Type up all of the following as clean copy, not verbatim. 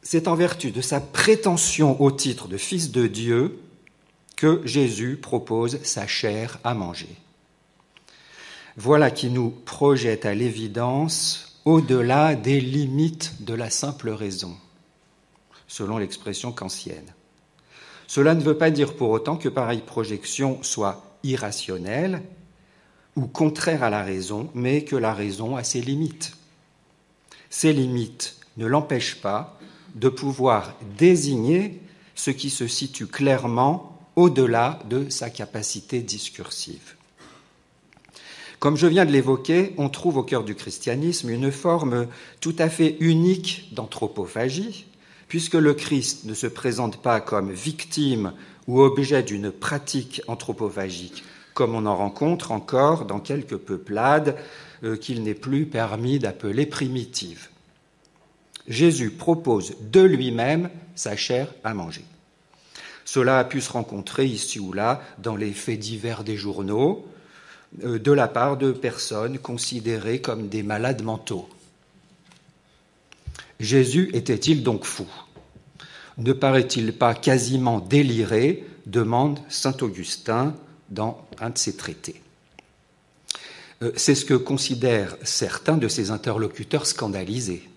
c'est en vertu de sa prétention au titre de Fils de Dieu que Jésus propose sa chair à manger. Voilà qui nous projette à l'évidence au-delà des limites de la simple raison, selon l'expression kantienne. Cela ne veut pas dire pour autant que pareille projection soit irrationnelle ou contraire à la raison, mais que la raison a ses limites. Ces limites ne l'empêchent pas de pouvoir désigner ce qui se situe clairement au-delà de sa capacité discursive. Comme je viens de l'évoquer, on trouve au cœur du christianisme une forme tout à fait unique d'anthropophagie, puisque le Christ ne se présente pas comme victime ou objet d'une pratique anthropophagique, comme on en rencontre encore dans quelques peuplades qu'il n'est plus permis d'appeler primitives. Jésus propose de lui-même sa chair à manger. Cela a pu se rencontrer ici ou là dans les faits divers des journaux, de la part de personnes considérées comme des malades mentaux. Jésus était-il donc fou ? Ne paraît-il pas quasiment déliré ? Demande saint Augustin dans un de ses traités. C'est ce que considèrent certains de ses interlocuteurs scandalisés.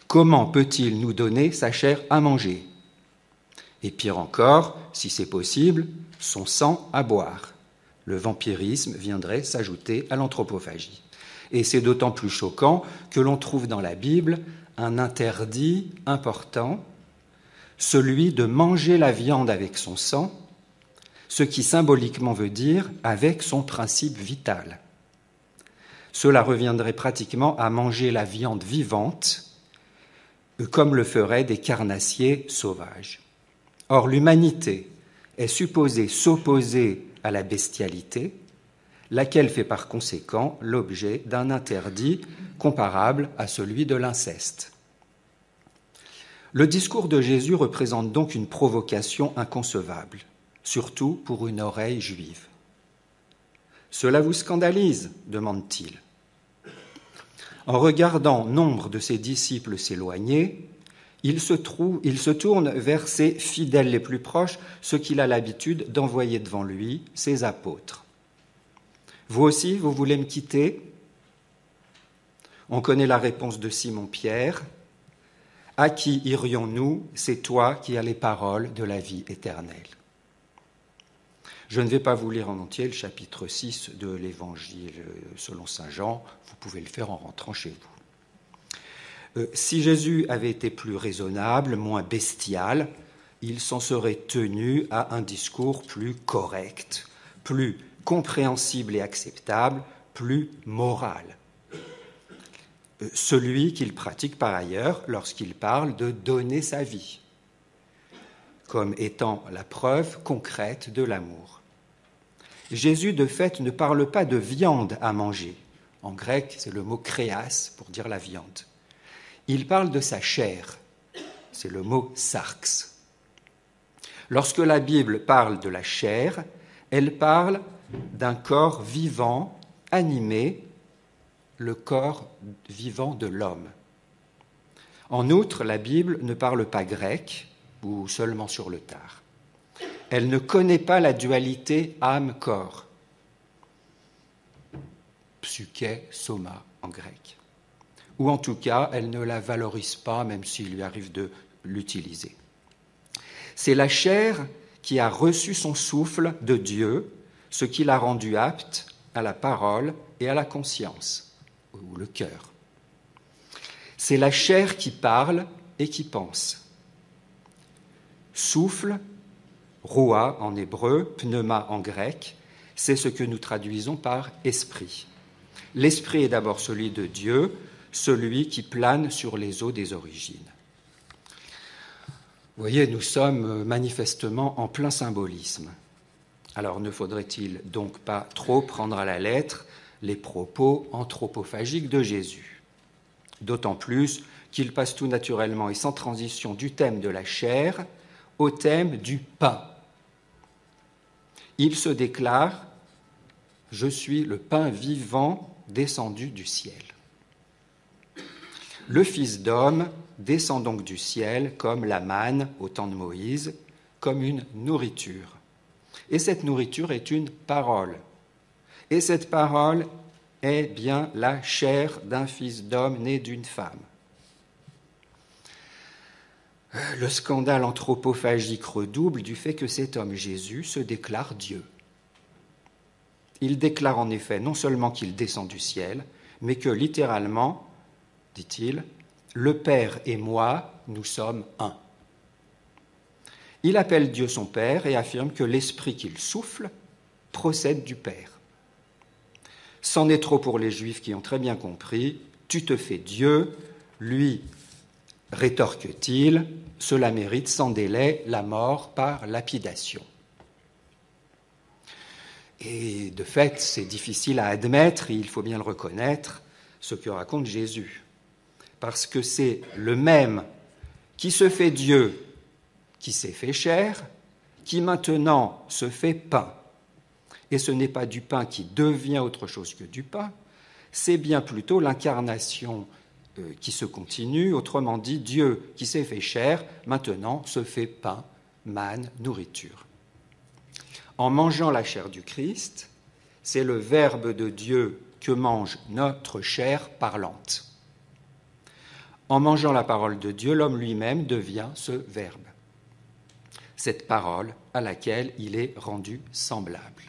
Comment peut-il nous donner sa chair à manger ? Et pire encore, si c'est possible, son sang à boire. Le vampirisme viendrait s'ajouter à l'anthropophagie. Et c'est d'autant plus choquant que l'on trouve dans la Bible un interdit important, celui de manger la viande avec son sang, ce qui symboliquement veut dire avec son principe vital. Cela reviendrait pratiquement à manger la viande vivante, comme le feraient des carnassiers sauvages. Or, l'humanité est supposée s'opposer à la bestialité, laquelle fait par conséquent l'objet d'un interdit comparable à celui de l'inceste. Le discours de Jésus représente donc une provocation inconcevable, surtout pour une oreille juive. « Cela vous scandalise ?» demande-t-il. En regardant nombre de ses disciples s'éloigner, il se tourne vers ses fidèles les plus proches, ceux qu'il a l'habitude d'envoyer devant lui, ses apôtres. « Vous aussi, vous voulez me quitter ?» On connaît la réponse de Simon-Pierre. « À qui irions-nous ? C'est toi qui as les paroles de la vie éternelle. » Je ne vais pas vous lire en entier le chapitre 6 de l'Évangile selon saint Jean, vous pouvez le faire en rentrant chez vous. Si Jésus avait été plus raisonnable, moins bestial, il s'en serait tenu à un discours plus correct, plus compréhensible et acceptable, plus moral. Celui qu'il pratique par ailleurs lorsqu'il parle de donner sa vie, comme étant la preuve concrète de l'amour. Jésus, de fait, ne parle pas de viande à manger. En grec, c'est le mot créas pour dire la viande. Il parle de sa chair. C'est le mot sarx. Lorsque la Bible parle de la chair, elle parle d'un corps vivant, animé, le corps vivant de l'homme. En outre, la Bible ne parle pas grec ou seulement sur le tard. Elle ne connaît pas la dualité âme-corps, psyché, soma en grec. Ou en tout cas, elle ne la valorise pas, même s'il lui arrive de l'utiliser. C'est la chair qui a reçu son souffle de Dieu, ce qui l'a rendue apte à la parole et à la conscience, ou le cœur. C'est la chair qui parle et qui pense. Souffle, roua en hébreu, pneuma en grec, c'est ce que nous traduisons par esprit. L'esprit est d'abord celui de Dieu, celui qui plane sur les eaux des origines. Vous voyez, nous sommes manifestement en plein symbolisme. Alors ne faudrait-il donc pas trop prendre à la lettre les propos anthropophagiques de Jésus ? D'autant plus qu'il passe tout naturellement et sans transition du thème de la chair au thème du pain. Il se déclare « Je suis le pain vivant descendu du ciel ». Le Fils d'homme descend donc du ciel comme la manne au temps de Moïse, comme une nourriture. Et cette nourriture est une parole. Et cette parole est bien la chair d'un fils d'homme né d'une femme. Le scandale anthropophagique redouble du fait que cet homme Jésus se déclare Dieu. Il déclare en effet non seulement qu'il descend du ciel, mais que littéralement, dit-il, le Père et moi, nous sommes un. Il appelle Dieu son Père et affirme que l'esprit qu'il souffle procède du Père. C'en est trop pour les Juifs qui ont très bien compris, tu te fais Dieu, lui rétorque-t-il, cela mérite sans délai la mort par lapidation. Et de fait, c'est difficile à admettre, et il faut bien le reconnaître, ce que raconte Jésus. Parce que c'est le même qui se fait Dieu, qui s'est fait chair, qui maintenant se fait pain. Et ce n'est pas du pain qui devient autre chose que du pain, c'est bien plutôt l'incarnation qui se continue, autrement dit, Dieu qui s'est fait chair, maintenant se fait pain, manne, nourriture. En mangeant la chair du Christ, c'est le Verbe de Dieu que mange notre chair parlante. En mangeant la parole de Dieu, l'homme lui-même devient ce Verbe, cette parole à laquelle il est rendu semblable.